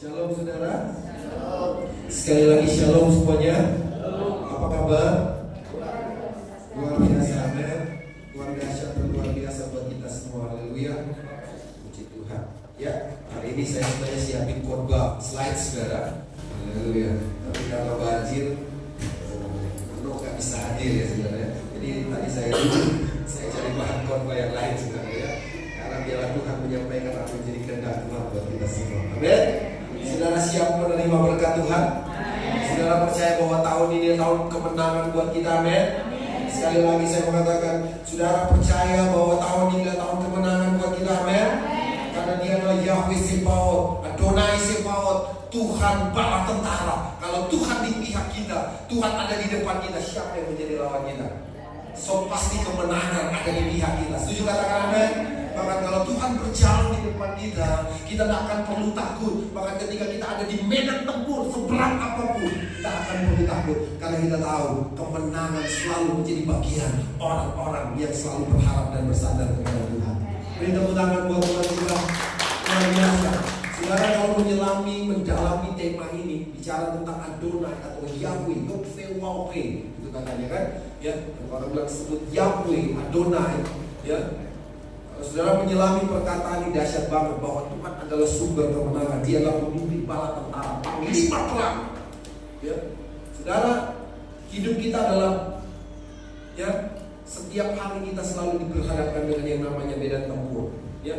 Shalom saudara. Shalom. Sekali lagi shalom semuanya. Apa kabar? Luar biasa, amin. Luar biasa dan luar biasa buat kita semua. Haleluya. Puji Tuhan. Ya, hari ini saya sebenarnya siapin khotbah slide saudara. Haleluya. Tapi karena banjir, nggak bisa hadir ya saudara. Jadi tadi saya cari bahan khotbah yang lain saudara ya. Karena biarlah Tuhan menyampaikan apa yang menjadi kehendak Tuhan buat kita semua. Amin. Saudara siap menerima berkat Tuhan? Saudara percaya bahwa tahun ini tahun kemenangan buat kita, amin? Sekali lagi saya mengatakan, saudara percaya bahwa tahun ini adalah tahun kemenangan buat kita, amin? Karena Dia adalah Yahweh Sebaot, Adonai Sebaot, Tuhan bala tentara. Kalau Tuhan di pihak kita, Tuhan ada di depan kita, siapa yang menjadi lawan kita? So pasti kemenangan ada di pihak kita. Setuju katakan amin? Bahkan kalau Tuhan berjalan di depan kita, kita tidak akan perlu takut. Bahkan ketika kita ada di medan tempur seberang apapun, kita akan perlu takut. Karena kita tahu kemenangan selalu menjadi bagian orang-orang yang selalu berharap dan bersandar kepada Tuhan. Beri tepuk tangan buat Tuhan kita. Luar biasa. Saudara kalau mendalami tema ini, bicara tentang Adonai atau Yahweh, Yod-Veh-Waw-He, itu katanya kan? Ya, orang bilang sebut Yahweh, Adonai, ya. Saudara menyelami perkataan ini dahsyat banget bahwa Tuhan adalah sumber kemenangan. Dia adalah pemimpin bala tentara, panglima perang. Ya, saudara, hidup kita adalah ya setiap hari kita selalu diperhadapkan dengan yang namanya medan tempur. Ya,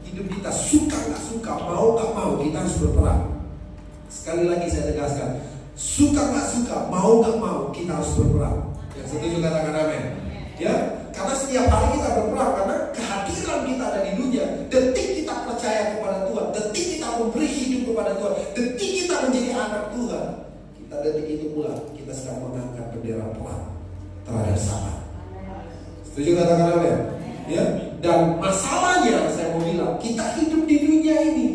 hidup kita suka nggak suka, mau nggak mau kita harus berperang. Sekali lagi saya tegaskan, suka nggak suka, mau nggak mau kita harus berperang. Yang setuju katakan amin. Ya, karena setiap hari kita berperang, karena kehadiran kita ada di dunia. Detik kita percaya kepada Tuhan, detik kita memberi hidup kepada Tuhan, detik kita menjadi anak Tuhan, kita detik itu pula kita sedang mengangkat bendera perang terhadap Satan. Setuju katakan amin? Ya, dan masalahnya saya mau bilang, kita hidup di dunia ini.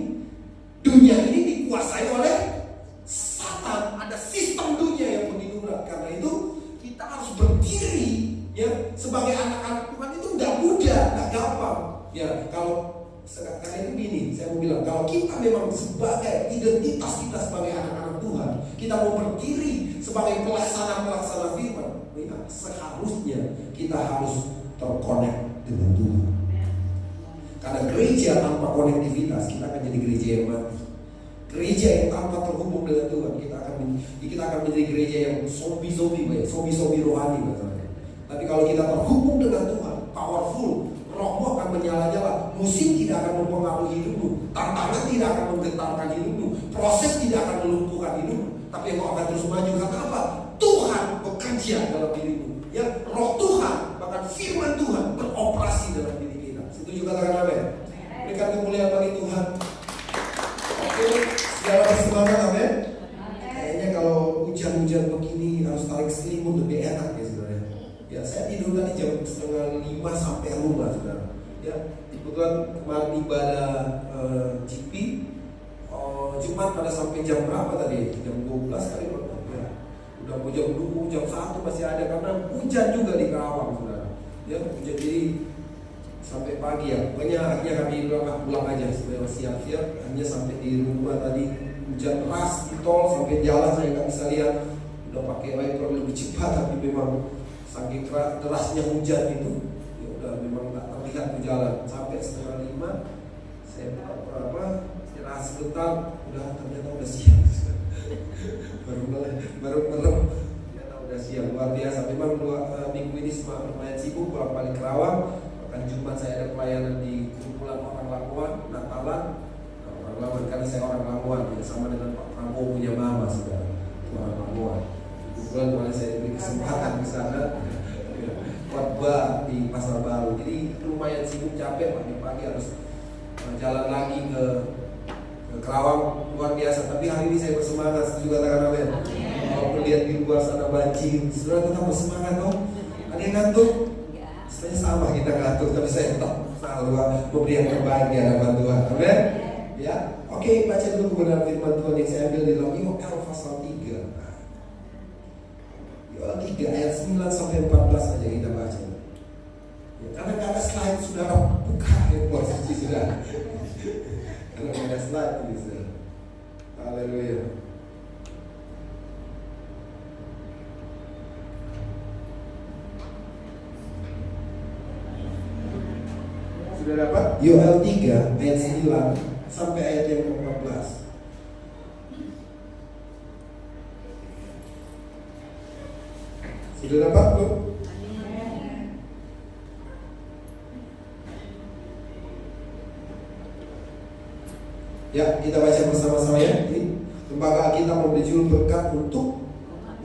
Dunia ini dikuasai oleh Satan. Ada sistem dunia yang begitu berat. Karena itu kita harus berdiri. Ya, sebagai anak-anak Tuhan itu nggak mudah, nggak gampang. Ya, kalau karena itu gini, saya mau bilang, kalau kita memang sebagai identitas kita sebagai anak-anak Tuhan, kita mau berdiri sebagai pelaksana firman, ya, seharusnya kita harus terkonek dengan Tuhan. Karena gereja tanpa konektivitas, kita akan jadi gereja yang mati. Gereja yang tanpa terhubung dengan Tuhan, kita akan menjadi gereja yang zombie rohani misalnya. Tapi kalau kita terhubung dengan Tuhan, powerful, rohmu akan menyala-nyala, musim tidak akan mempengaruhi hidupmu, tantangan tidak akan menggetarkan hidupmu, proses tidak akan melumpuhkan hidupmu, tapi engkau akan terus maju. Karena apa? Tuhan bekerja dalam dirimu. Ya, roh Tuhan, bahkan firman Tuhan beroperasi dalam diri kita. Setuju katakan amin? Berikan kemuliaan bagi Tuhan. Oke, segala bersemangat amin. Kayaknya kalau hujan-hujan begini harus tarik selimut lebih enak ya sebenarnya. Ya, saya tidur tadi jam 4:30 sampai rumah, saudara. Ya, kebetulan kemarin ibadah GP Jumat pada sampai jam berapa tadi? Jam 12 kali berapa? Ya, udah mau jam 2, jam 1 masih ada karena hujan juga di Karawang, saudara. Ya, hujan jadi sampai pagi ya. Pokoknya akhirnya kami pulang aja supaya siap-siap. Hanya sampai di rumah tadi hujan deras di tol sampai jalan saya nggak bisa lihat. Udah pakai wiper lebih cepat tapi memang saking derasnya hujan itu, ya udah memang tak terlihat di jalan. Sampai 4:30 saya istirahat sebentar, ternyata udah siang. baru merem, ternyata udah siang. Luar biasa. Memang minggu ini lumayan sibuk pulang balik Kerawang. Bahkan Jumat saya ada pelayanan di kumpulan orang Lamongan, Natalan. Orang Lamongan karena saya orang Lamongan, ya, sama dengan Pak Prabowo punya mama saudara, orang Lamongan. Kebetulan kemarin saya diberi kesempatan ke sana khotbah di Pasar Baru. Jadi lumayan sibuk, capek, pagi-pagi harus jalan lagi ke Kerawang. Luar biasa. Tapi hari ini saya bersemangat. Setuju katakan amin? Walaupun lihat di luar sana banjir, saudara tetap bersemangat dong. Ada yang ngantuk? Sebenarnya sama kita ngantuk, tapi saya tetap selalu memberi yang terbaik di hadapan Tuhan. Amin? Ya. Oke, baca dulu kebenaran firman Tuhan yang saya ambil di dalam Yoel pasal 3. Yoel 3 ayat 9 sampai 14 saja kita baca. Ya, karena nggak ada slide, saudara buka posisi sudah. Karena nggak ada slide ini, saudara. Haleluya. Sudah dapat? Yoel 3 ayat 9 sampai ayat yang ke-14. Sudah dapat belum? Ya, kita baca bersama-sama ya. Lembaga kita memberi judul berkat untuk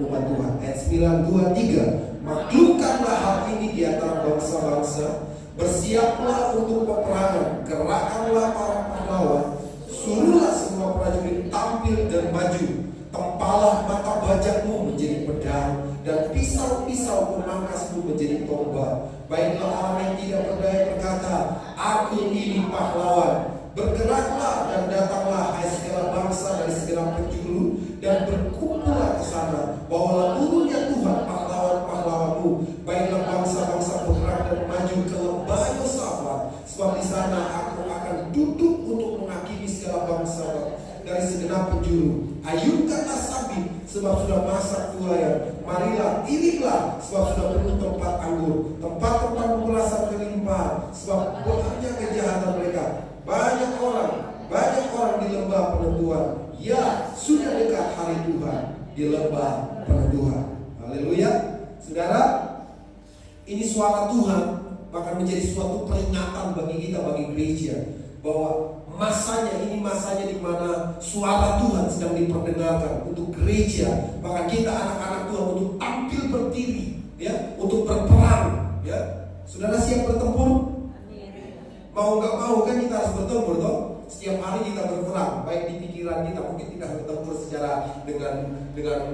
umat Tuhan. Ayat 9, 2, 3. Maklumkanlah hal ini di antara bangsa-bangsa, bersiaplah untuk peperangan, gerakkanlah para pahlawan, suruhlah semua prajurit tampil dan maju, tempalah mata bajakmu menjadi pedang, dan pisau-pisau pemangkasmu menjadi tombak. Baiklah orang yang tidak berdaya berkata, aku ini pahlawan. Bergeraklah dan datanglah hai segala bangsa dari segala penjuru, dan berkumpullah ke sana. Bawalah turunnya Tuhan pahlawan-pahlawanmu. Baiklah bangsa-bangsa bergerak dan maju ke lembah Yosafat, sebab di sana aku akan duduk untuk menghakimi segala bangsa dari segenap penjuru. Ayunkanlah sabit, sebab sudah masak tuayan. Marilah, iringlah, sebab sudah penuh tempat anggur. Tempat-tempat merasa kelimpahan, sebab banyak kejahatan mereka. Banyak orang di lembah penentuan. Ya, sudah dekat hari Tuhan di lembah penentuan. Haleluya. Saudara, ini suara Tuhan bahkan menjadi suatu peringatan bagi kita, bagi gereja, bahwa masanya di mana suara Tuhan sedang diperdengarkan untuk gereja, bahkan kita anak-anak Tuhan untuk tampil berdiri, ya, untuk berperang, ya. Saudara siap bertempur? Mau nggak mau kan kita harus bertempur, toh. Setiap hari kita berperang, baik di pikiran kita. Mungkin kita bertempur secara dengan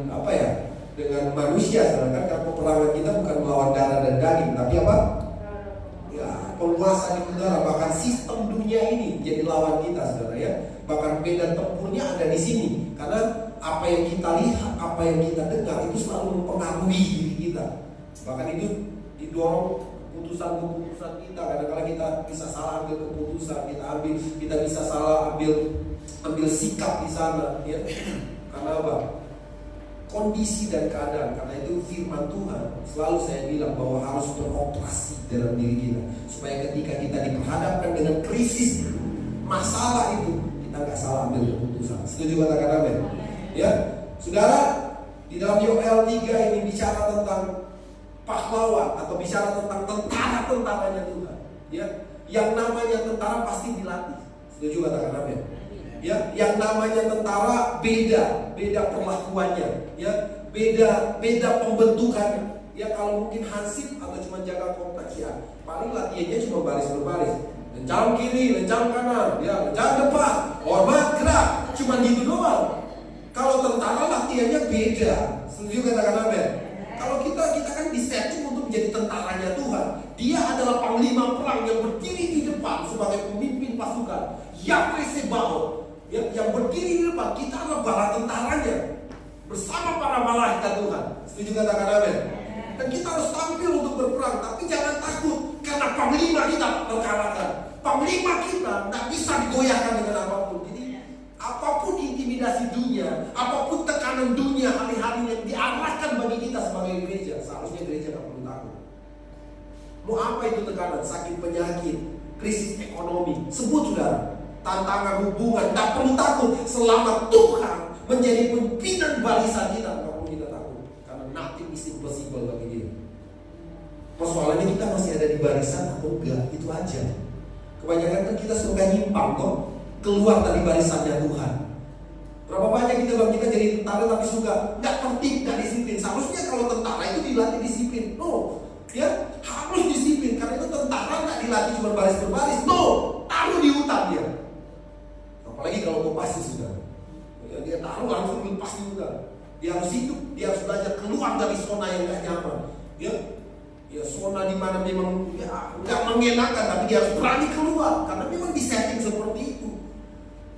apa ya? Dengan manusia, kan karena peperangan kita bukan melawan darah dan daging, tapi apa? Ya, penguasa di udara, bahkan sistem dunia ini jadi lawan kita, saudara ya. Bahkan medan tempurnya ada di sini, karena apa yang kita lihat, apa yang kita dengar itu selalu mempengaruhi diri kita. Bahkan itu didorong keputusan kita. Kadang-kadang kita bisa salah ambil keputusan, kita bisa salah ambil sikap di sana, ya. Karena apa? Kondisi dan keadaan. Karena itu firman Tuhan selalu saya bilang bahwa harus beroperasi dalam diri kita, supaya ketika kita diperhadapkan dengan krisis, masalah itu, kita nggak salah ambil keputusan. Setuju katakan amin? Ya, saudara, di dalam Yoel 3 ini bicara tentang pahlawan atau bicara tentang tentara-tentaranya Tuhan. Ya, yang namanya tentara pasti dilatih. Setuju katakan amin? Ya, yang namanya tentara beda perlakuannya, ya, beda pembentukannya. Ya, kalau mungkin hansip atau cuma jaga kompleks, ya paling latihannya cuma baris berbaris, lencang kiri, lencang kanan, ya, lencang depan, hormat, gerak, cuma gitu doang. Kalau tentara latihannya beda. Setuju katakan amin? Kalau kita kan disetting untuk menjadi tentaranya Tuhan. Dia adalah panglima perang yang berdiri di depan sebagai pemimpin pasukan. Yahweh Sebaot, yang berdiri di depan. Kita adalah bala tentaranya bersama para malaikat Tuhan. Setuju katakan amin? Dan kita harus tampil untuk berperang, tapi jangan takut karena panglima kita terkalahkan. Panglima kita tidak bisa digoyahkan dengan apapun. Jadi apapun intimidasi dunia, apapun tekanan dunia hari-hari yang diarahkan bagi kita sebagai gereja, seharusnya gereja tidak perlu takut. Mau apa itu tekanan? Sakit penyakit, krisis ekonomi, sebut saudara, tantangan hubungan, tidak perlu takut. Selama Tuhan menjadi pimpinan barisan kita, tidak perlu kita takut. Karena nothing is impossible bagi dia. Persoalannya kita masih ada di barisan atau enggak, itu aja. Kebanyakan kan kita suka nyimpang kok, keluar dari barisannya Tuhan. Berapa banyak kita bilang kita jadi tentara tapi suka nggak tertib, nggak disiplin. Seharusnya kalau tentara itu dilatih disiplin. No, ya harus disiplin. Karena itu tentara nggak dilatih cuma baris berbaris. No, taruh di hutan dia. Apalagi kalau mau pasti sudah, ya, dia taruh langsung lepas di hutan. Dia harus hidup, dia harus belajar keluar dari zona yang nggak nyaman. Ya zona di mana memang ya nggak mengenakan, tapi dia harus berani keluar karena memang disetting seperti itu.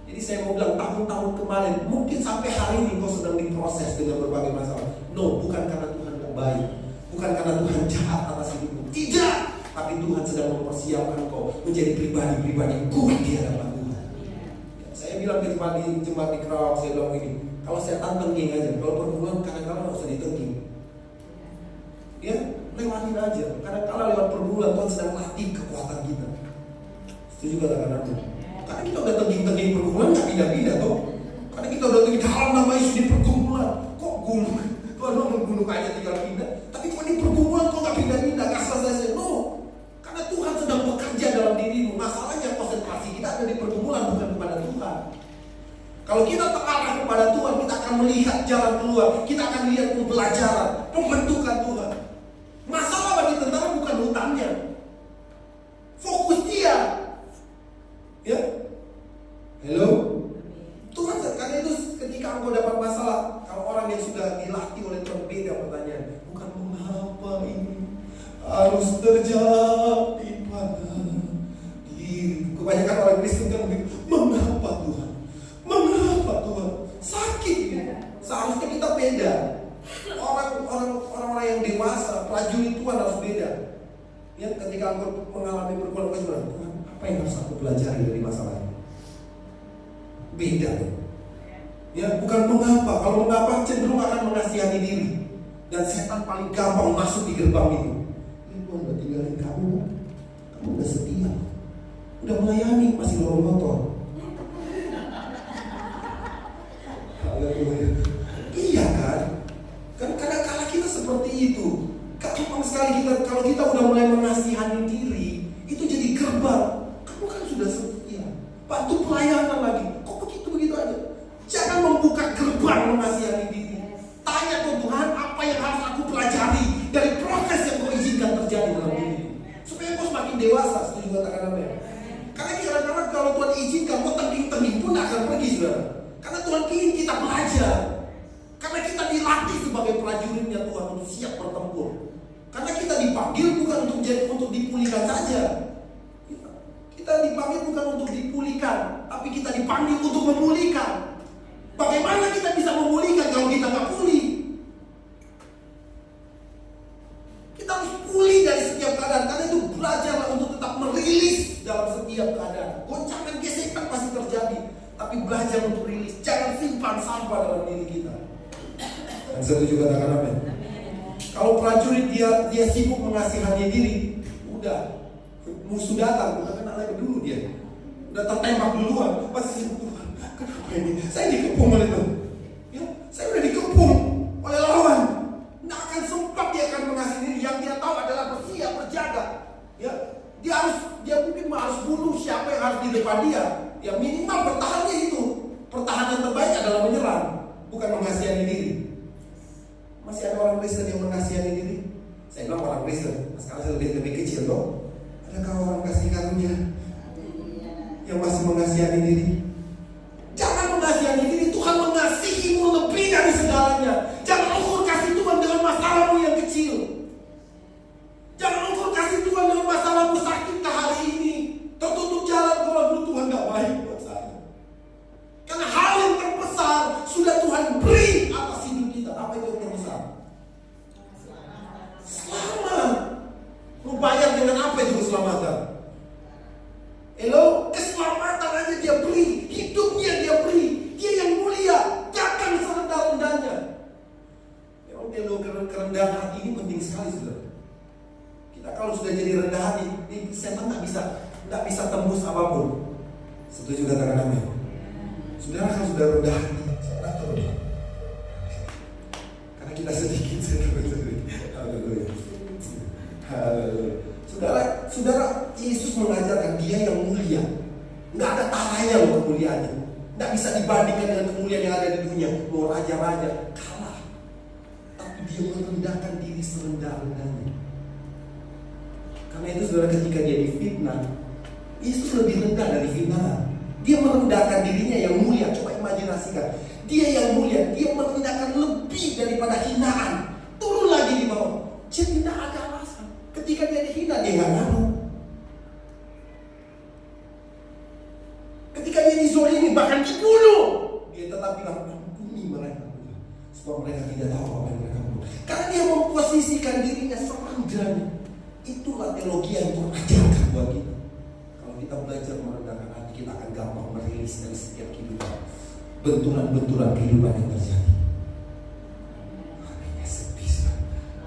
Jadi saya mau bilang tahun-tahun kemarin, mungkin sampai hari ini kau sedang diproses dengan berbagai masalah. No, bukan karena Tuhan gak baik, bukan karena Tuhan jahat atas hidupmu, tidak. Tapi Tuhan sedang mempersiapkan kau menjadi pribadi-pribadi yang kuat di hadapan Tuhan. Ya, saya bilang ke jemaat di Kerawang, saya bilang begini, kalau setan tengking aja, kalau pergumulan kadang-kadang nggak usah ditengking. Ya, lewatin aja. Kadang-kadang lewat pergumulan Tuhan sedang latih kekuatan kita. Setuju katakan aku? Karena kita udah tengking-tengking pergumulan nggak pindah-pindah toh. Karena kita udah tengking dalam nama Yesus di pergumulan, kok gunung? Tuhan mau gunung aja tinggal pindah. Tapi kok di pergumulan kok nggak pindah-pindah? Nggak selesai. No, karena Tuhan sedang bekerja dalam dirimu. Masalahnya konsentrasi kita ada di pergumulan, bukan kepada Tuhan. Kalau kita terarah kepada Tuhan, kita akan melihat jalan keluar. Kita akan lihat pembelajaran, pembentukan Tuhan. Masalah bagi tentara bukan hutannya, fokus dia. Ya, hello. Tuhan, karena itu ketika engkau dapat masalah, kalau orang yang sudah dilatih oleh Tuhan, beda pertanyaan. Bukan mengapa ini harus terjadi pada diri. Kebanyakan orang Kristen kan begitu. Mengapa Tuhan? Mengapa Tuhan? Sakit ya. Seharusnya kita beda. Orang-orang yang dewasa, prajurit Tuhan harus beda. Ya, ketika engkau mengalami pergumulan, Tuhan, apa yang harus aku pelajari dari masalah ini? Beda ya. Ya, bukan mengapa. Kalau mengapa cenderung akan mengasihani diri. Dan setan paling gampang masuk di gerbang itu. Tuhan udah tinggalin kamu udah setia, udah melayani, masih dorong motor. Iya kan? Kan kadang-kadang kita seperti itu. Gampang sekali kita, kalau kita udah mulai mengasihani diri, itu jadi gerbang. Kamu kan sudah setia, bantu pelayanan lagi. Kok begitu aja? Jangan membuka gerbang mengasihani diri. Tanya ke Tuhan, apa yang harus aku pelajari dari proses yang kau izinkan terjadi dalam diri, supaya kau semakin dewasa. Setuju katakan amin? Karena kadang-kadang kalau Tuhan izinkan, kau tengking-tengking pun akan pergi, saudara. Karena Tuhan ingin kita belajar. Karena kita dilatih sebagai prajuritnya Tuhan untuk siap bertempur. Karena kita dipanggil bukan untuk dipulihkan saja. Kita dipanggil bukan untuk dipulihkan, tapi kita dipanggil untuk memulihkan. Bagaimana kita bisa memulihkan kalau kita nggak pulih? Kita harus pulih dari setiap keadaan. Karena itu belajarlah untuk tetap merilis dalam setiap keadaan. Goncangan gesekan pasti terjadi, tapi belajar untuk rilis. Jangan simpan sampah dalam diri kita. Dan setuju katakan amin. Kalau prajurit dia sibuk mengasihani diri, udah musuh datang, udah kena lagi dulu dia. Udah tertembak duluan, pasti sibuk. Kenapa ini? Saya dikepung oleh Tuhan. Ya, saya udah dikepung oleh lawan. Nggak akan sempat dia akan mengasihi diri. Yang dia tahu adalah bersiap, berjaga. Ya, dia mungkin harus bunuh siapa yang harus di depan dia. Ya minimal bertahannya itu. Pertahanan terbaik adalah menyerang, bukan mengasihani diri. Masih ada orang Kristen yang mengasihani diri? Saya bilang orang Kristen, sekarang saya lebih kecil loh. Adakah orang kasih karunia yang masih mengasihani diri? Jangan mengasihani diri, Tuhan mengasihimu lebih dari segalanya. Jangan ukur kasih Tuhan dengan masalahmu yang kecil. Jangan ukur kasih Tuhan dengan masalahmu sakitkah hari ini, tertutup jalan, kalau Tuhan gak baik buat saya. Karena hal yang terbesar sudah Tuhan beri atas hidup kita. Apa itu yang terbesar? Selamat. Lu bayar dengan apa itu keselamatan? Hello, keselamatan aja dia beri, hidupnya dia beri, dia yang mulia, jangan serendah-rendahnya. Memang teologi kerendahan hati ini penting sekali, saudara. Kita kalau sudah jadi rendah hati, setan nggak bisa tembus apapun. Setuju katakan amin? Saudara kalau sudah rendah hati, saudara tahu. Karena kita sedikit, haleluya. Saudara, Yesus mengajarkan dia yang mulia. Nggak ada taranya loh kemuliaannya. Nggak bisa dibandingkan dengan kemuliaan yang ada di dunia. Mau raja-raja kalah, tapi dia merendahkan diri serendah-rendahnya. Karena itu saudara, ketika dia difitnah, Yesus lebih rendah dari fitnah. Dia merendahkan dirinya yang mulia. Coba imajinasikan, dia yang mulia, dia merendahkan lebih daripada hinaan. Turun lagi di bawah. Jadi tidak ada alasan. Ketika dia dihina, dia nggak ngaruh. Ketika dia dizolimi, bahkan dibunuh, dia tetap bilang, ampuni mereka, sebab mereka tidak tahu apa yang mereka buat. Karena dia memposisikan dirinya serendahnya. Itulah teologi yang Tuhan ajarkan buat kita. Kalau kita belajar merendahkan hati kita akan gampang merilis dari setiap kehidupan, benturan-benturan kehidupan yang terjadi. Hatinya sepi.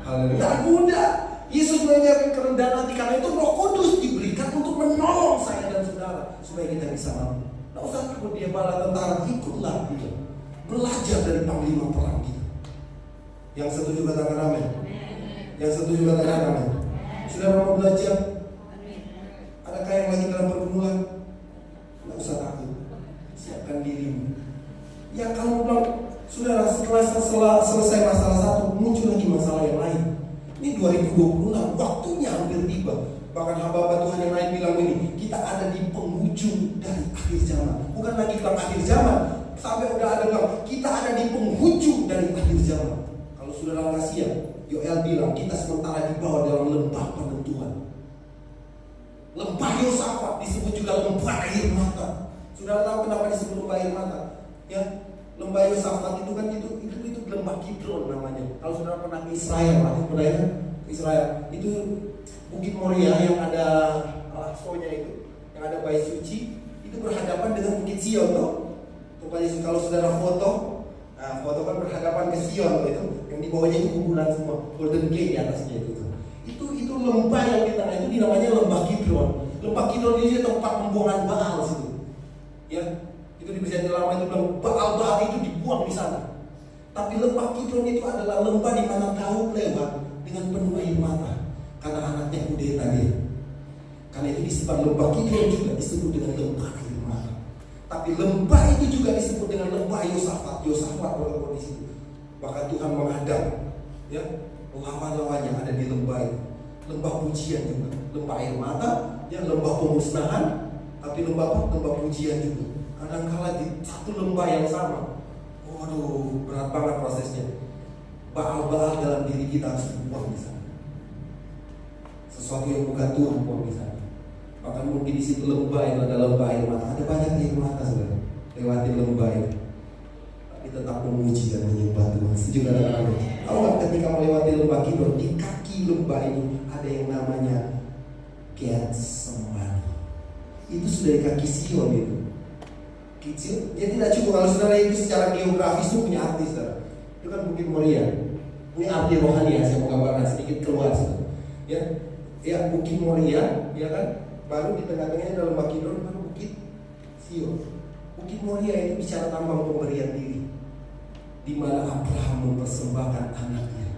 Haleluya. Tidak mudah. Yesus mengajarkan kerendahan hati, karena itu Roh Kudus diberikan untuk menolong saya dan saudara supaya kita bisa mampu. Tidak usah takut dia bala tentara, ikutlah dia. Belajar dari panglima perang kita. Yang setuju katakan amin. Yang setuju katakan amin. Saudara mau belajar? Adakah yang lagi dalam pergumulan? Tidak usah takut. Siapkan dirimu. Ya kalau bilang, saudara, setelah selesai masalah satu, muncul lagi masalah yang lain. Ini 2026, waktunya hampir tiba. Bahkan hamba-hamba Tuhan yang lain bilang ini, kita ada di penghujung dari akhir zaman. Bukan lagi bilang akhir zaman, sampai udah ada bilang, kita ada di penghujung dari akhir zaman. Kalau saudara nggak siap, Yoel bilang, kita sementara dibawa dalam lembah penentuan. Lembah Yosafat disebut juga lembah air mata. Saudara tahu kenapa disebut lembah air mata? Ya, lembah Yosafat itu kan itu lembah Kidron namanya. Kalau saudara pernah ke Israel, pernah ya? Israel itu Bukit Moria yang ada Al-Aqsa-nya itu, yang ada bait suci, itu berhadapan dengan Bukit Sion toh. Kalau saudara foto, nah foto kan berhadapan ke Sion itu, yang di bawahnya itu kuburan semua, Golden Gate di atasnya itu. Itu lembah yang di tengah itu dinamanya lembah Kidron. Lembah Kidron ini tempat pembuangan Baal situ. Ya, itu di Perjanjian Lama itu bilang Baal itu dibuang di sana. Tapi lembah Kidron itu adalah lembah di mana Daud lewat dengan penuh air mata karena anaknya kudeta dia. Karena itu disebut lembah Kidron juga disebut dengan lembah air mata. Tapi lembah itu juga disebut dengan lembah Yosafat. Yosafat berada di situ. Bahkan Tuhan menghadap, ya, lawan-lawannya ada di lembah itu. Lembah pujian juga, lembah air mata, ya, lembah pemusnahan, tapi lembah pujian juga. Kadang-kala di satu lembah yang sama. Waduh, berat banget prosesnya. Baal-baal dalam diri kita harus dibuang di sana. Sesuatu yang bukan Tuhan buang di sana. Bahkan mungkin di situ lembah itu ada lembah air mata. Ada banyak air mata saudara. Lewati lembah itu. Tapi tetap memuji dan menyembah Tuhan. Setuju katakan amin. Tahu nggak ketika melewati lembah Kidron, di kaki lembah ini ada yang namanya Getsemani. Itu sudah di kaki Sion itu. Kecil, dia tidak cukup. Kalau saudara itu secara geografis itu punya arti saudara. Itu kan Bukit Moria. Ini arti rohani ya, saya mau gambarkan sedikit keluar saudara. Ya Bukit Moria, ya kan. Baru di tengah-tengahnya ada lembah Kidron, baru Bukit Sion. Bukit Moria itu bicara tambang pemberian diri, di mana Abraham mempersembahkan anaknya.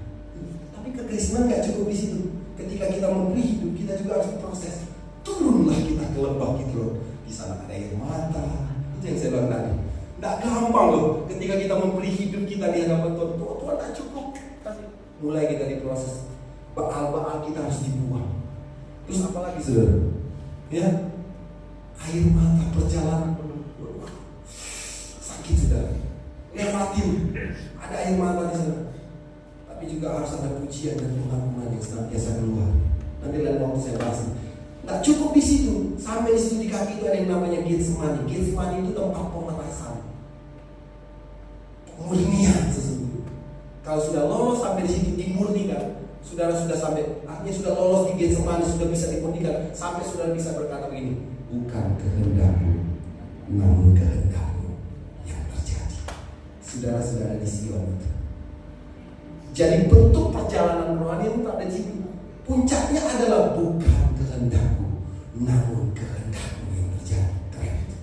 Tapi kekristenan nggak cukup di situ. Ketika kita memberi hidup, kita juga harus proses. Turunlah kita ke lembah Kidron. Di sana ada air mata. Itu yang saya bilang tadi. Nggak gampang loh ketika kita memberi hidup kita di hadapan Tuhan. Tuhan tak cukup. Mulai kita diproses. Baal-baal kita harus dibuang. Terus apa lagi saudara? Ya, air mata perjalanan penuh. Sakit saudara. Lewatin. Ada air mata di sana. Tapi juga harus ada pujian dan pengakuan yang senantiasa keluar. Nanti lain waktu saya bahas. Tak cukup di situ, sampai di situ di kaki itu ada yang namanya Getsemani. Getsemani itu tempat pemerasan, pemurnian sesungguhnya. Kalau sudah lolos sampai di situ dimurnikan, saudara sudah sampai, artinya sudah lolos di Getsemani, sudah bisa dimurnikan, sampai saudara bisa berkata begini, bukan kehendakmu, namun kehendakmu yang terjadi. Saudara-saudara di Sion itu. Jadi bentuk perjalanan rohani itu ada di situ. Puncaknya adalah bukan kehendakku, namun kehendakmu yang terjadi. Keren itu.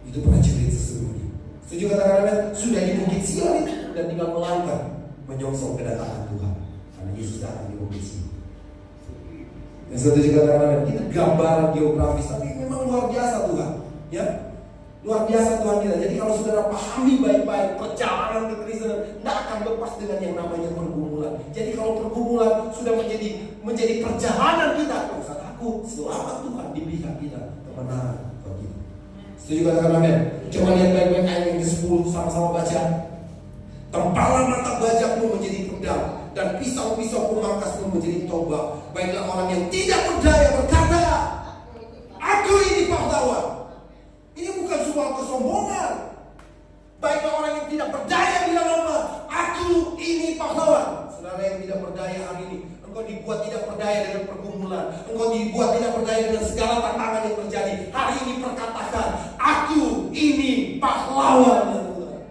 Itu prajurit sesungguhnya. Setuju katakan sudah di Bukit Sion itu dan tinggal melangkah menyongsong kedatangan Tuhan. Karena Yesus datang di Bukit Sion. Yang setuju katakan itu gambaran geografis, tapi memang luar biasa Tuhan. Ya, luar biasa Tuhan kita. Jadi kalau saudara pahami baik-baik perjalanan kekristenan, tidak akan lepas dengan yang namanya pergumulan. Jadi kalau pergumulan sudah menjadi perjalanan kita, tidak usah takut. Selamat Tuhan di pihak kita, kebenaran bagi kita. Setuju katakan amin? Coba lihat baik-baik ayat yang ke-10, sama-sama baca. Tempalah mata bajakmu menjadi pedang, dan pisau-pisau pemangkasmu menjadi tombak. Baiklah orang yang tidak berdaya berkata, aku ini pahlawan. Ini bukan sebuah kesombongan. Baiklah orang yang tidak berdaya bilang apa? Aku ini pahlawan. Saudara yang tidak berdaya hari ini, engkau dibuat tidak berdaya dengan pergumulan, engkau dibuat tidak berdaya dengan segala tantangan yang terjadi. Hari ini perkataan pahlawannya Tuhan.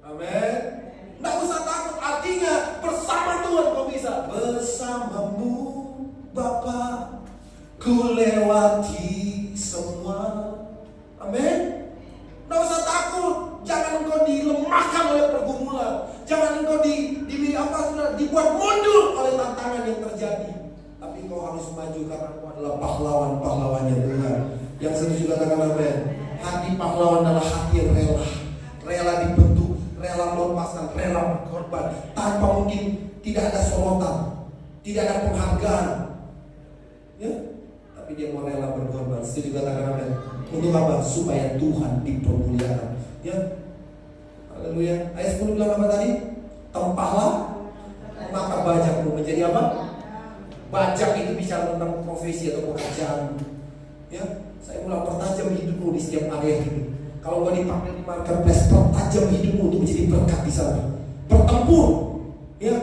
Amin. Nggak usah takut, artinya bersama Tuhan kau bisa. Bersamamu Bapa, ku lewati semua. Amin. Nggak usah takut. Jangan engkau dilemahkan oleh pergumulan. Jangan engkau dibuat mundur oleh tantangan yang terjadi. Tapi engkau harus maju karena engkau adalah pahlawan-pahlawannya Tuhan. Yang setuju katakan amin. Hati pahlawan adalah hati yang rela. Rela dibentuk, rela melepaskan, rela berkorban. Tanpa mungkin tidak ada sorotan, tidak ada penghargaan. Ya, tapi dia mau rela berkorban. Setuju katakan amin. Untuk apa? Supaya Tuhan dipermuliakan. Ya, haleluya. Ayat 10 bilang apa tadi? Tempahlah maka bajakmu menjadi apa? Bajak itu bicara tentang profesi atau pekerjaan. Ya, saya mulai pertajam hidupmu di setiap area hidup. Kalau kau dipanggil di marketplace, pertajam hidupmu untuk menjadi berkat di sana. Bertempur, ya,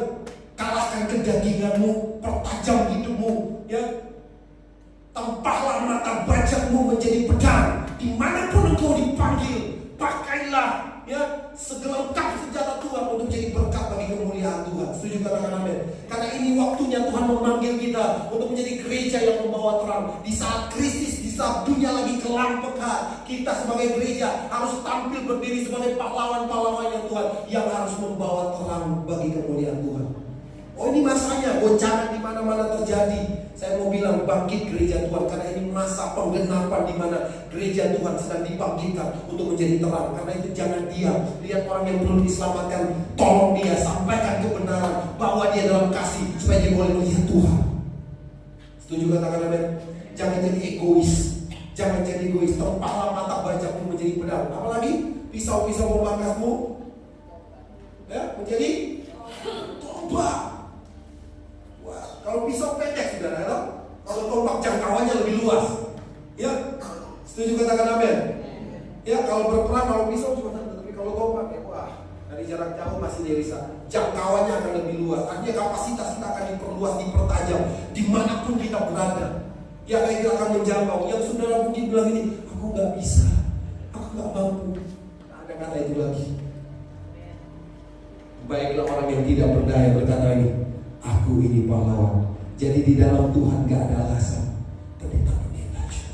kalahkan kedaginganmu, pertajam hidupmu, ya. Tempahlah mata bajakmu menjadi pedang. Dimanapun engkau dipanggil, pakailah, ya, segelengkap senjata Tuhan untuk menjadi berkat bagi kemuliaan Tuhan. Setuju katakan amin. Karena ini waktunya Tuhan memanggil kita untuk menjadi gereja yang membawa terang. Di saat krisis, di saat dunia lagi kelam pekat, kita sebagai gereja harus tampil berdiri sebagai pahlawan-pahlawannya Tuhan yang harus membawa terang bagi kemuliaan Tuhan. Oh, ini masanya, goncangan di mana-mana terjadi. Saya mau bilang bangkit gereja Tuhan, karena ini masa penggenapan di mana gereja Tuhan sedang dibangkitkan untuk menjadi terang. Karena itu jangan diam. Lihat orang yang belum diselamatkan, tolong dia, sampaikan kebenaran bahwa dia dalam kasih supaya dia boleh melihat Tuhan. Setuju katakan amin? Jangan jadi egois. Jangan jadi egois. Tempahlah mata bajakmu menjadi pedang. Apalagi pisau-pisau pemangkasmu, ya, menjadi tombak. Wah, kalau pisau pendek saudara, ya? Kalau tombak jangkauannya lebih luas. Ya, setuju katakan amin? Ya, kalau berperang, kalau pisau cuma satu, tapi kalau tombak, ya wah, dari jarak jauh masih bisa. Jangkauannya akan lebih luas. Artinya kapasitas kita akan diperluas, dipertajam dimanapun kita berada. Ya, kayak kita akan menjangkau. Yang saudara mungkin bilang ini, aku nggak bisa, aku nggak mampu. Nah, ada kata itu lagi. Baiklah orang yang tidak berdaya berkata ini, aku ini pahlawan. Jadi di dalam Tuhan gak ada alasan. Tapi tanpa dia aja.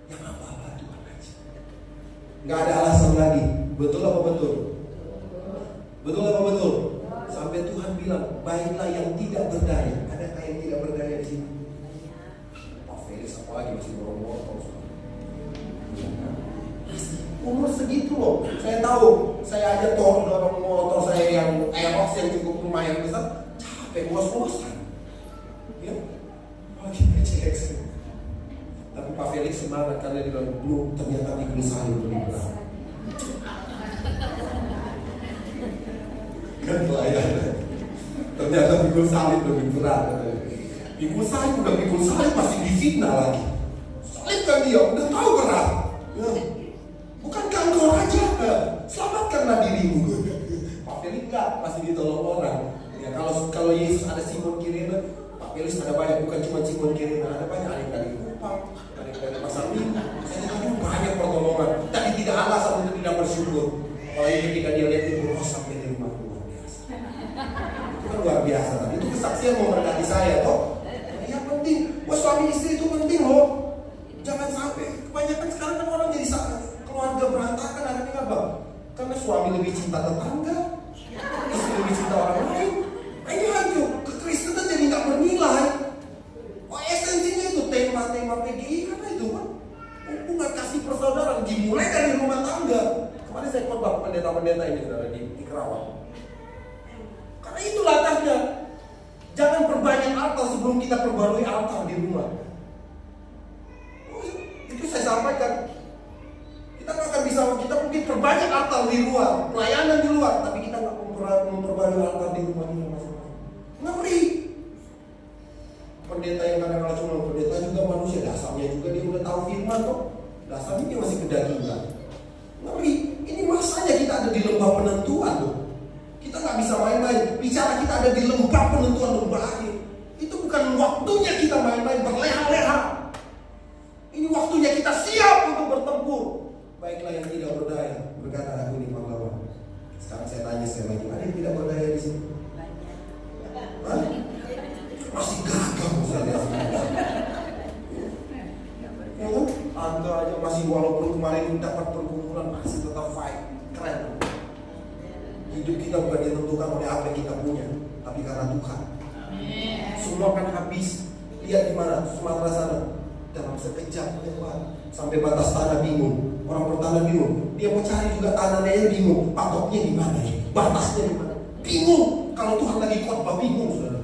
Yang apa-apa Tuhan aja. Gak ada alasan lagi. Betul apa betul? Betul apa betul? Sampai Tuhan bilang, baiklah yang tidak berdaya. Adakah yang tidak berdaya di sini? Pak Felix apa lagi masih borong-borong. Umur segitu loh. Saya tahu. Saya aja dorong motor saya yang Aerox yang cukup lumayan besar. Capek bos-bosan. Ya, lagi PCX. Tapi Pak Felix semangat karena dia bilang belum ternyata pikul salib lebih berat. Kan pelayan. Ternyata pikul salib lebih berat. Pikul salib udah pikul salib masih difitnah lagi. Salib kan dia udah tahu berat. Ya. Bukankah engkau raja? Selamatkanlah dirimu. Pak Felix enggak, masih ditolong orang. Ya, kalau Yesus ada Simon Kirene, Pak Felix ada banyak, bukan cuma Simon Kirene, ada banyak, ada dari Kupang, ada dari Pasar Minggu. Saya tahu banyak pertolongan, tapi tidak alasan untuk tidak bersyukur. Apalagi ketika dia lihat itu, oh sampai di rumah luar biasa. Itu kan luar biasa, tapi itu kesaksian memberkati saya toh. Yang penting, wah suami istri itu penting loh. Jangan sampai kebanyakan sekarang kan orang jadi keluarga berantakan, akhirnya apa? Karena suami lebih cinta tetangga, istri lebih cinta orang lain. Ini hancur, kekristenan jadi nggak bernilai. Oh, esensinya itu tema-tema PGI karena itu kan hubungan kasih persaudaraan dimulai dari rumah tangga. Kemarin saya khotbah pendeta-pendeta ini di Kerawang. Karena itu latarnya. Jangan perbanyak altar sebelum kita perbarui altar di rumah. Oh, itu saya sampaikan. Kita nggak akan bisa, kita mungkin perbanyak altar di luar, pelayanan di luar, tapi kita nggak memperbarui altar di rumah kita masing-masing. Ngeri. Pendeta yang kadang-kadang cuma pendeta juga manusia, dasarnya juga dia udah tahu firman kok. Dasarnya dia masih kedagingan. Ngeri. Ini masanya kita ada di lembah penentuan loh. Kita nggak bisa main-main. Bicara kita ada di lembah penentuan lembah akhir. Itu bukan waktunya kita main-main berleha-leha. Ini waktunya kita siap untuk bertempur. Baiklah yang tidak berdaya. Hidup kita bukan ditentukan oleh apa yang kita punya, tapi karena Tuhan. Semua akan habis. Lihat di mana Sumatera sana, dalam sekejap lewat sampai batas tanah bingung. Orang bertanah bingung. Dia mau cari juga tanahnya bingung. Patoknya di mana ya? Batasnya di mana? Bingung. Kalau Tuhan lagi khotbah bingung, saudara.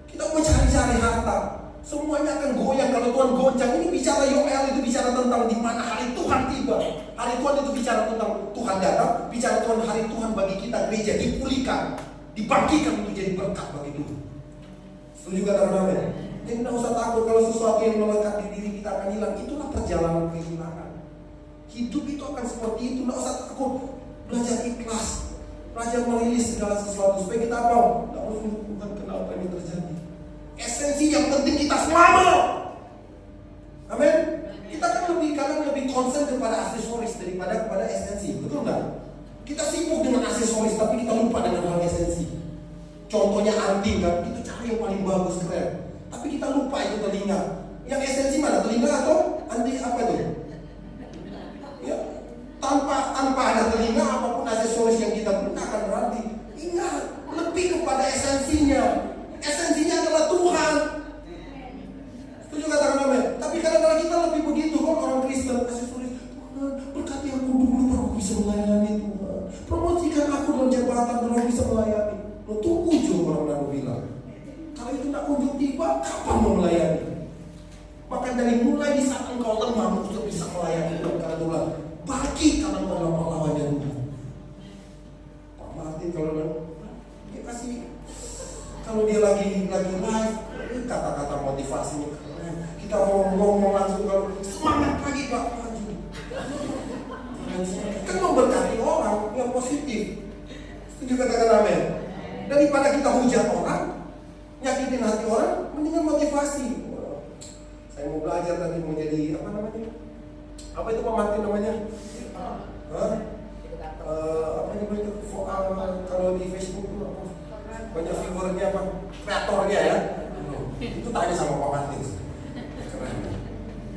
Kita mau cari-cari harta, semuanya akan goyang kalau Tuhan goncang. Ini bicara Yoel, itu bicara tentang di mana hari Tuhan tiba. Hari Tuhan itu bicara tentang Tuhan datang, bicara Tuhan hari Tuhan bagi kita gereja dipulihkan, dibangkitkan untuk jadi berkat bagi Tuhan. Setuju kata amin? Jadi tidak usah takut kalau sesuatu yang melekat di diri kita akan hilang. Itulah perjalanan kehilangan. Hidup itu akan seperti itu. Tidak usah takut. Belajar ikhlas, belajar merilis segala sesuatu supaya kita apa? Tidak usah Tuhan kenapa ini terjadi. Esensi yang penting kita selamat. Amin. Kita kan lebih concern kepada aksesoris daripada kepada esensi, betul nggak? Kita sibuk dengan aksesoris tapi kita lupa dengan hal esensi. Contohnya anting kan, kita cari yang paling bagus keren, tapi kita lupa itu telinga. Yang esensi mana? Telinga atau anting apa itu? Ya, tanpa ada telinga apapun aksesoris yang kita punya akan berarti. Ingat, lebih kepada esensinya. Esensinya adalah Tuhan. Setuju katakan amin. Tapi kadang-kadang kita lebih begitu kok orang Kristen aksesoris. Tuhan berkati aku dulu baru aku bisa melayani Tuhan. Promosikan aku dalam jabatan baru aku bisa melayani. Lo tunggu juga orang lalu bilang. Kalau itu tak kunjung tiba, kapan mau melayani? Maka dari mulai di saat engkau lemah untuk bisa melayani Tuhan karena Tuhan bagi karena engkau adalah pahlawannya Tuhan. Pak Martin kalau dia kasih. Kalau dia lagi live, kata-kata motivasinya keren. Kita ngomong langsung kalau semangat lagi Pak, maju. Kan memberkati orang yang positif. Setuju katakan amin. Daripada kita hujat orang, nyakitin hati orang, mendingan motivasi. Saya mau belajar tadi mau jadi apa namanya? Apa itu Pak Martin namanya? Apa namanya? Kalau di Facebook itu apa? Banyak figurnya apa? Kreatornya ya. Itu tanya sama Pak Martin. Keren.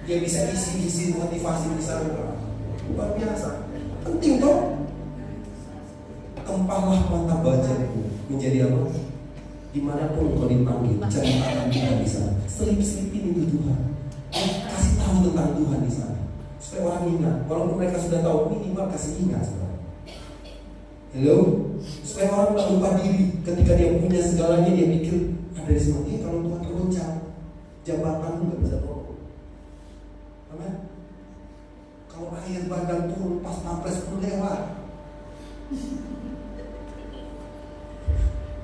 Dia bisa isi motivasi di sana. Luar biasa. Penting toh. Tempalah mata bacamu menjadi apa? Dimanapun kau dipanggil, jangan takkan Tuhan di sana. Selip-selipin itu Tuhan. Kasih tahu tentang Tuhan di sana. Supaya orang ingat. Walaupun mereka sudah tahu, minimal kasih ingat. Hello? Supaya orang tak lupa diri. Ketika dia punya segalanya, dia pikir ada di sana. Kalau Tuhan goncang, jabatan nggak bisa tolong. Amin. Kalau air bandang turun pas pampres pun lewat.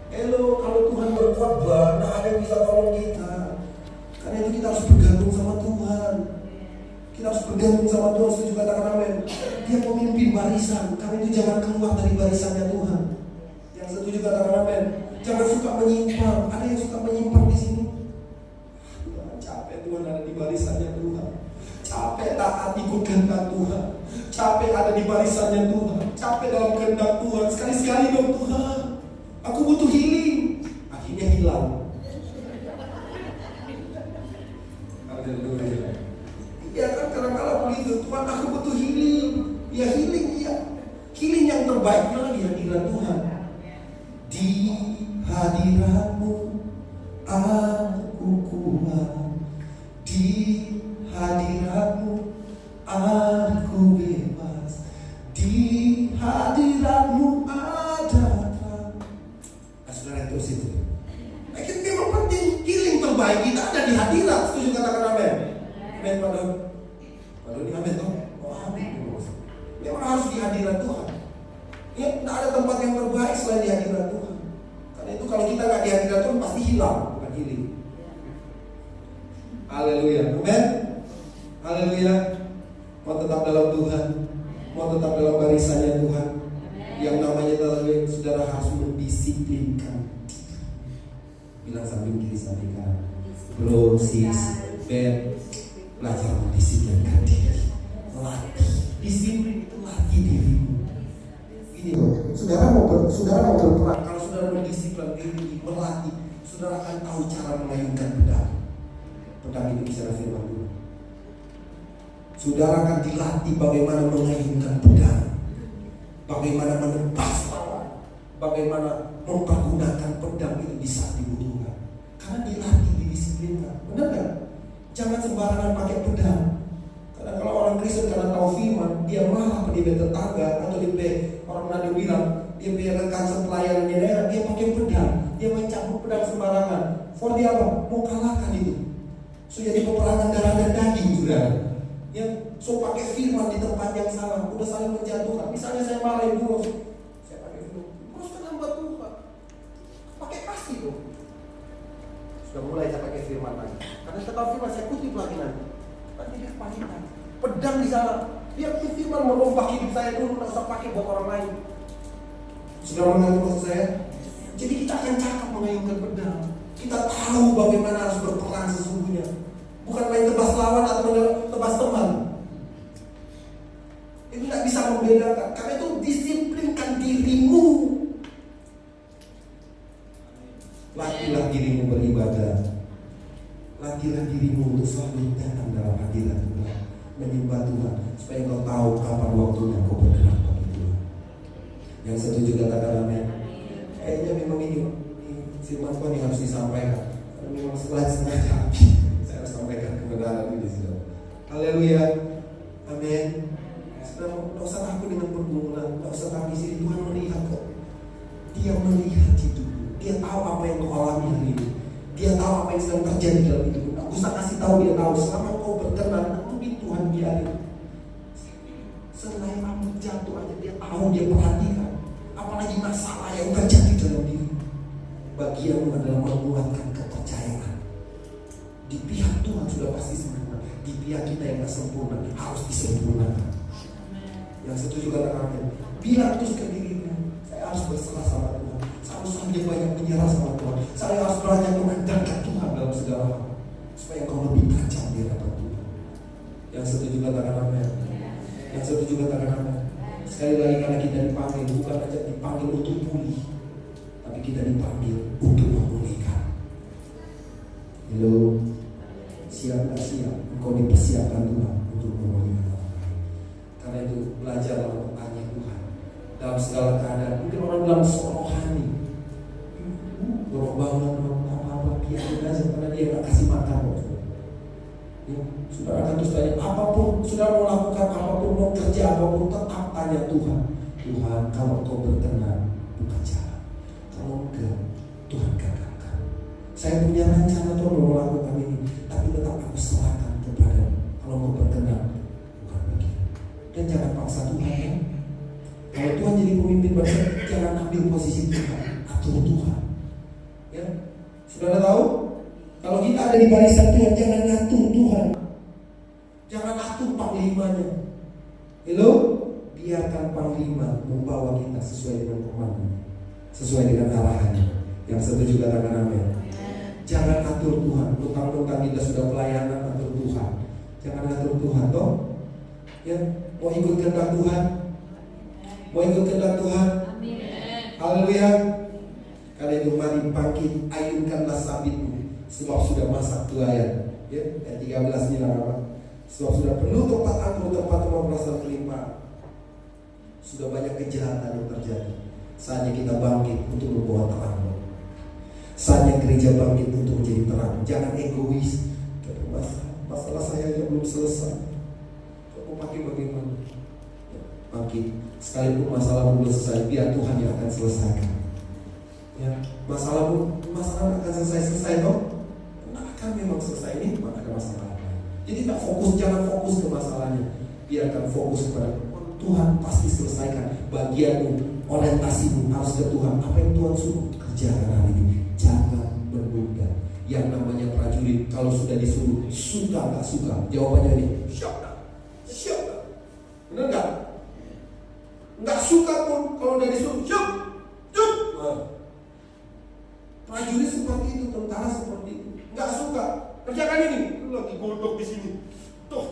Hello, kalau Tuhan berkhotbah, tidak ada yang bisa tolong kita. Karena itu kita harus bergantung sama Tuhan. Kita harus bergantung sama Tuhan. Setuju katakan amin. Dia pemimpin barisan. Karena itu jangan keluar dari barisannya Tuhan. Yang setuju katakan amin. Jangan suka menyimpang. Ada yang suka menyimpang di sini. Capek Tuhan ada di barisannya Tuhan. Capek taat ikut kehendak Tuhan. Capek ada di barisannya Tuhan. Capek dalam kehendak Tuhan. Sekali-sekali dong Tuhan. Aku butuh healing. Akhirnya hilang. Haleluya. Iya kan kadang-kadang begitu. Tuhan aku butuh healing. Ya healing iya. Healing yang terbaik adalah di hadirat Tuhan. Di hadiratmu aku kuat. Di hadiratmu aku bebas. Di hadiratmu ada. Saudara itu situ. Akhirnya memang penting healing terbaik kita ada di hadirat. Setuju katakan amin. Amin pada ini amin toh. Oh amin. Memang harus di hadirat Tuhan. Ya tidak ada tempat yang terbaik selain di hadirat Tuhan. Karena itu kalau kita nggak di hadirat Tuhan pasti hilang, bukan healing. Haleluya. Amin. Haleluya. Mau tetap dalam Tuhan, mau tetap dalam barisannya Tuhan. Yang namanya saudara harus mendisiplinkan. Bilang samping kiri samping kanan. Bro, sis, Ben, belajar mendisiplinkan diri. Latih. Disiplin itu latih dirimu. Ini saudara mau berperang. Kalau saudara mendisiplin diri, melatih, saudara akan tahu cara mengayunkan pedang. Pedang itu bicara firman Tuhan. Saudara akan dilatih bagaimana mengayunkan pedang. bagaimana menebas lawan, bagaimana mempergunakan pedang itu di saat dibutuhkan. Karena dilatih, didisiplinkan. Benar kan? Jangan sembarangan pakai pedang. Karena kalau orang Kristen karena tahu firman, dia marah pada tetangga atau dia orang Manado bilang, dia punya rekan sepelayanan di daerah, dia pakai pedang, dia main campur pedang sembarangan. For dia apa? Mau kalahkan itu. So jadi peperangan darah dan daging juga. Yang so pakai firman di tempat yang salah, udah saling menjatuhkan. Misalnya saya marahin dulu, saya pakai firman, terus kan hamba Tuhan, pakai kasih dong. Sudah mulai saya pakai firman lagi. Karena saya tahu firman, saya kutip lagi nanti. Nanti dia kepanikan. Pedang di sana. Dia firman merombak hidup saya dulu, nggak usah pakai buat orang lain. Sudah mengerti maksud saya? Jadi kita akan cakap mengayunkan pedang. Kita tahu bagaimana harus berperang sesungguhnya. Bukan main tebas lawan atau tebas teman. Itu tidak bisa membedakan. Karena itu disiplinkan dirimu. Latihlah dirimu beribadah. Latihlah dirimu untuk selalu datang dalam hadirat Tuhan, menyembah Tuhan, supaya kau tahu kapan waktunya kau bergerak bagi Tuhan. Yang setuju katakan amin. Kayaknya memang ini firman Tuhan yang harus disampaikan. Karena memang setengah habis, saya harus sampaikan kebenaran ini di sini. Haleluya, amin. Tidak usah takut dengan pergumulan, tidak usah takut di sini. Tuhan melihat kok. Dia melihat hidupmu. Dia tahu apa yang kau alami hari ini. Dia tahu apa yang sedang terjadi dalam hidupmu. Aku usah kasih tahu, dia tahu. Selama kau berkenan, mungkin Tuhan biarin. Selain rambut jatuh aja, dia tahu, dia perhatikan. Apalagi masalah yang terjadi dalam diri. Bagianmu adalah menguatkan kepercayaan. Di pihak Tuhan sudah pasti sempurna. Di pihak kita yang tak sempurna harus disempurnakan. Yang setuju katakan amin. Bilang terus ke dirimu, saya harus berserah sama Tuhan. Saya harus saja banyak menyerah sama Tuhan. Saya harus banyak mengandalkan Tuhan dalam segala hal, supaya kau lebih tajam di hadapan Tuhan. Yang setuju katakan amin. Yang setuju katakan amin. Sekali lagi, karena kita dipanggil, bukan saja dipanggil untuk pulih, tapi kita dipanggil untuk memulihkan. Halo, siap gak siap? Engkau dipersiapkan Tuhan untuk memulihkan orang lain. Karena itu belajarlah untuk tanya Tuhan dalam segala keadaan. Mungkin orang bilang sok rohani, dorong bangun, apa-apa, biarin aja, karena dia gak kasih makan kok. Ya, saudara akan terus tanya apapun, saudara mau lakukan apapun, mau kerja apapun, tetap tanya Tuhan. Tuhan, kalau kau berkenan, buka jalan. Kalau enggak, Tuhan gagalkan. Saya punya rencana Tuhan mau melakukan ini, tapi tetap aku serahkan kepada. Kalau kau berkenan, bukan bagi. Dan jangan paksa Tuhan ya. Kalau Tuhan jadi pemimpin bangsa, jangan ambil posisi Tuhan, atur Tuhan. Ya, saudara tahu? Kalau kita ada di barisan Tuhan, jangan ngatur Tuhan. Jangan atur panglimanya. Hello? Biarkan panglima membawa kita sesuai dengan komando, sesuai dengan arahannya. Yang setuju katakan amin. Jangan atur Tuhan. Mentang-mentang kita sudah pelayanan, atur Tuhan. Jangan atur Tuhan toh. Ya, mau ikut kehendak Tuhan. Mau ikut kehendak Tuhan. Haleluya. Karena itu mari bangkit, ayunkanlah sabitmu, sebab sudah masak tuayan. Ya, ayat 13 bilang apa? Sebab sudah penuh tempat anggur, tempat pemerasan kelimpahan. Sudah banyak kejahatan yang terjadi. Saatnya kita bangkit untuk membawa terang. Saatnya gereja bangkit untuk menjadi terang. Jangan egois. Masalah saya aja belum selesai. Kamu pakai bagaimana? Bangkit. Sekalipun masalah belum selesai, biar Tuhan yang akan selesaikan. Ya, masalah akan selesai toh? Nah, akan memang selesai ini, maka ada masalah. Jadi tak fokus, jangan fokus ke masalahnya. Biarkan fokus kepada Tuhan pasti selesaikan. Bagianmu, orientasimu harus ke Tuhan. Apa yang Tuhan suruh kerjakan hari ini. Jangan menunda. Yang namanya prajurit, kalau sudah disuruh, suka tak suka, jawabannya ini siap tak? Siap tak? Benar gak? Nggak suka pun kalau udah disuruh siap. Prajurit seperti itu, tentara seperti itu. Nggak suka, kerjakan ini. Lu lagi godok di sini. Tuh,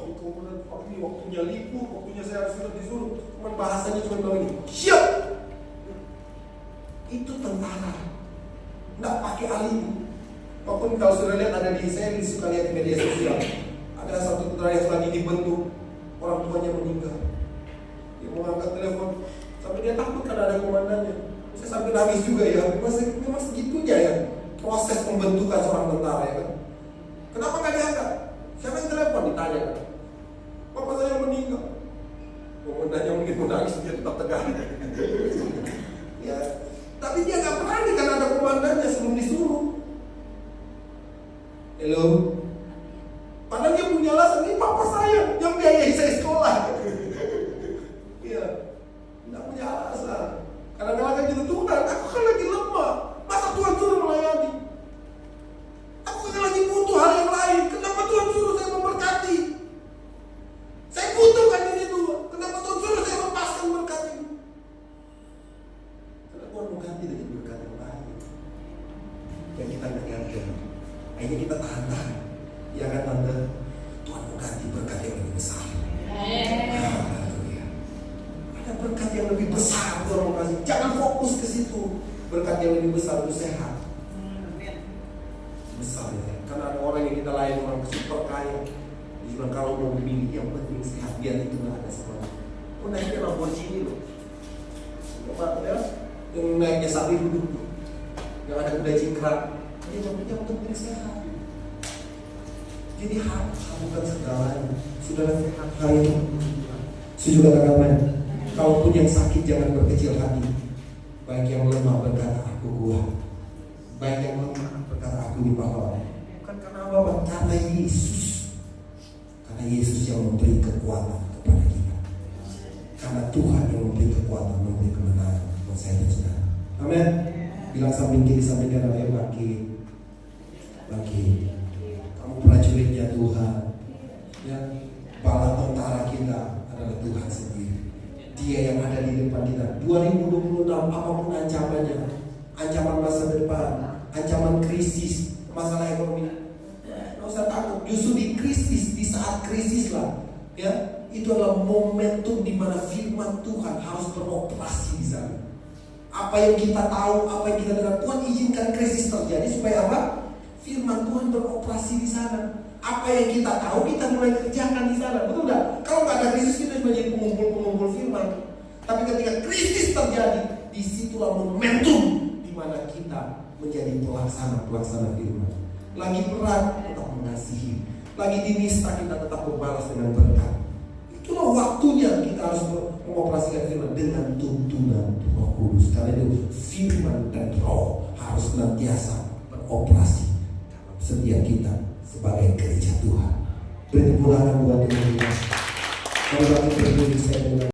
ini waktunya libur, waktunya saya harus disuruh. Cuman bahasanya cuma begini. Siap. Itu tentara. Nggak pakai alibi. Walaupun kalau sudah lihat ada di saya suka lihat di media sosial. Ada satu tentara yang lagi dibentuk, orang tuanya meninggal. Dia mau angkat telepon, Sampai dia takut karena ada komandannya. Saya sampai nangis juga ya. Memang segitunya ya proses pembentukan seorang tentara ya kan. Kenapa nggak diangkat? Siapa yang telepon? Ditanya kan. Bapak saya meninggal. Komandannya mungkin menangis, dia tetap tegar. Ya, tapi dia nggak berani karena ada komandannya sebelum disuruh. Halo. Padahal dia punya alasan, ini papa saya yang biayai saya sekolah. Iya, tidak punya alasan. Kadang-kadang kan gitu, Tuhan, aku kan lagi lemah. Masa Tuhan suruh melayani? Aku kan lagi butuh hal yang lain. Kenapa Tuhan suruh saya memberkati? Saya butuhkan ini Tuhan. Kenapa Tuhan suruh saya lepaskan berkat ini? Karena Tuhan mau ganti dengan berkat yang lain yang kita nggak ngerti. Akhirnya kita tahan-tahan. Ya kan tante, Tuhan mau ganti berkat yang lebih besar. Ada berkat yang lebih besar Tuhan mau kasih. Jangan fokus ke situ. Berkat yang lebih besar itu sehat. Besar ya. Karena ada orang yang kita layan, orang super kaya. Dia bilang kalau mau memilih yang penting sehat, biar itu nggak ada semuanya. Oh naiknya Lamborghini loh. Coba ya, yang naiknya sapi duduk tuh, yang ada kuda cingkrang. Dia yang penting sehat. Jadi bukan segalanya. Saudara sehat hari ini. Setuju kata-kata. Kalaupun yang sakit jangan berkecil hati. Baik yang lemah berkata aku kuat. Baik yang lemah berkata aku dipahlawan. Bukan karena apa? Karena Yesus. Karena Yesus yang memberi kekuatan kepada kita. Karena Tuhan yang memberi kekuatan, memberi kemenangan buat saya dan saudara. Amin. Bilang samping kiri, samping kanan, ayo bangkit. Bangkit. Kamu prajuritnya Tuhan. Ya, bala tentara kita adalah Tuhan sendiri. Dia yang ada di depan kita. 2026 apapun ancamannya, ancaman masa depan, ancaman krisis, masalah ekonomi, nggak usah takut. Justru di krisis, di saat krisis lah, ya itu adalah momentum di mana firman Tuhan harus beroperasi di sana. Apa yang kita tahu, apa yang kita dengar, Tuhan izinkan krisis terjadi supaya apa? Firman Tuhan beroperasi di sana. Apa yang kita tahu kita mulai kerjakan di sana, betul nggak? Kalau nggak ada krisis kita cuma jadi pengumpul firman. Tapi ketika krisis terjadi, disitulah momentum di mana kita menjadi pelaksana firman. Lagi berat tetap mengasihi, lagi dinista kita tetap membalas dengan berkat. Itulah waktunya kita harus mengoperasikan firman dengan tuntunan Roh Kudus. Karena itu firman dan Roh harus senantiasa beroperasi dalam setiap kita sebagai gereja Tuhan. Beri tepuk tangan buat Tuhan. Kalau bagi berdiri saya